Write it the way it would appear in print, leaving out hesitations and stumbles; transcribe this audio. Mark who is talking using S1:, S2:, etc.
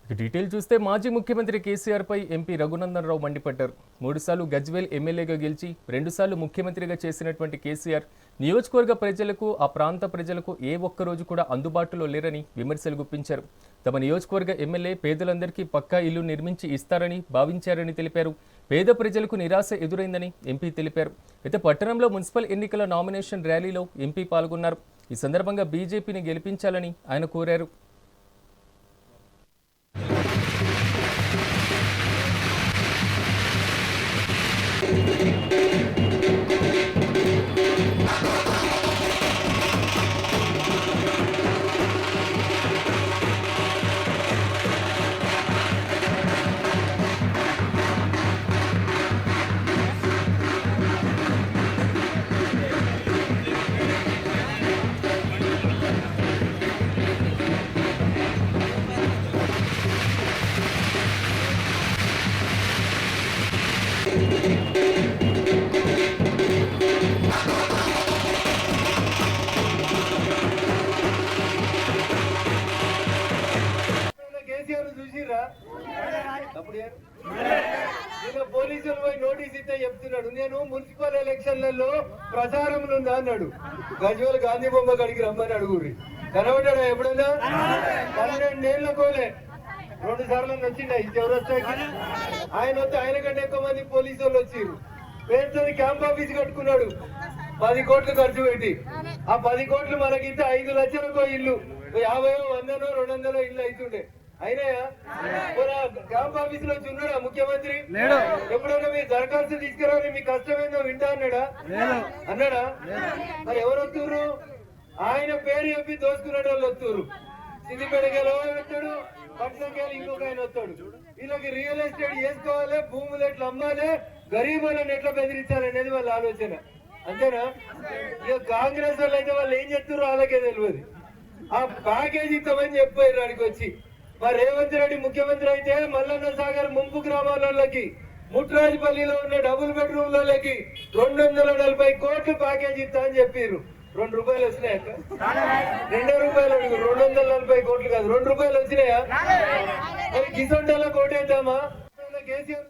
S1: Detail చూస్తే మాజీ ముఖ్యమంత్రి కేసీఆర్ పై ఎంపీ రఘునందన్ రావు మండిపడ్డారు. 3 సార్లు గజ్వేల్ ఎమ్మెల్యేగా గెలిచి 2 సార్లు ముఖ్యమంత్రిగా చేసినటువంటి కేసీఆర్ నియోజకవర్గ ప్రజలకు ఆ ప్రాంత ప్రజలకు ఏ ఒక్క రోజు కూడా అందుబాటులో లేరని విమర్శలు గుప్పించారు. తమ నియోజకవర్గ ఎమ్మెల్యే పేదలందరికీ పక్కా ఇల్లు నిర్మించి ఇస్తారని భావించారని తెలిపారు. పేద ప్రజలకు నిరాశ ఎదురైందని ఎంపీ తెలిపారు. అయితే పట్టణంలో మున్సిపల్ ఎన్నికల నామినేషన్ ర్యాలీలో ఎంపీ పాల్గొన్నారు. ఈ సందర్భంగా బీజేపీని గెలిపించాలని ఆయన కోరారు.
S2: పోలీసులు పోయి నోటీస్ ఇస్తే చెప్తున్నాడు, నేను మున్సిపల్ ఎలక్షన్లలో ప్రచారంలో ఉందా అన్నాడు. గజ్వేల్ గాంధీ బొమ్మ కడికి రమ్మని అడుగురి. కనబడ్డా ఎప్పుడైనా? 12 ఏళ్ళ కోలే 2 సార్లు వచ్చిండ. ఎవరు వస్తాయి? ఆయన వస్తే ఆయన కంటే ఎక్కువ మంది పోలీసు వాళ్ళు వచ్చిర్రు. పేరుతో క్యాంప్ ఆఫీస్ కట్టుకున్నాడు 10 కోట్లు ఖర్చు పెట్టి. ఆ 10 కోట్లు మనకింత 5 లక్షలకు ఇల్లు 50, 100, 200 ఇల్లు అవుతుండే. అయినా క్యాంప్ ఆఫీస్ లో ఉన్నాడా ముఖ్యమంత్రి? ఎప్పుడైనా మీ దరఖాస్తు తీసుకురాని మీ కష్టమేందో వింటా అన్నాడా? మరి ఎవరు వస్తున్నారు? ఆయన పేరు చెప్పి దోసుకునే వాళ్ళు వస్తున్నారు. సిద్దిపేటకెళ్ళి వస్తాడు, పట్టణకెళ్ళి ఇంకొక ఆయన వస్తాడు. వీళ్ళకి రియల్ ఎస్టేట్ చేసుకోవాలి, భూములు ఎట్లా అమ్మాలి, గరీబులను ఎట్లా బెదిరించాలనేది వాళ్ళ ఆలోచన. అంతేనా? ఇక కాంగ్రెస్ వాళ్ళు అయితే వాళ్ళు ఏం చెప్తారో వాళ్ళకే తెలియదు. ఆ ప్యాకేజ్ ఇస్తామని చెప్పారు వాడికి వచ్చి. మరి రేవంత్ రెడ్డి ముఖ్యమంత్రి అయితే మల్లన్న సాగర్ ముంపు గ్రామాలకి, ముట్రాజపల్లిలో ఉన్న డబుల్ బెడ్రూమ్లకి 240 కోట్లు ప్యాకేజ్ ఇస్తా అని చెప్పారు. 2 రూపాయలు వచ్చినాయక్క? 2 రూపాయలు అడుగు. 240 కోట్లు కాదు, 2 రూపాయలు వచ్చినాయా? మరి కిసొంటలో కోటేద్దామా? కేసీఆర్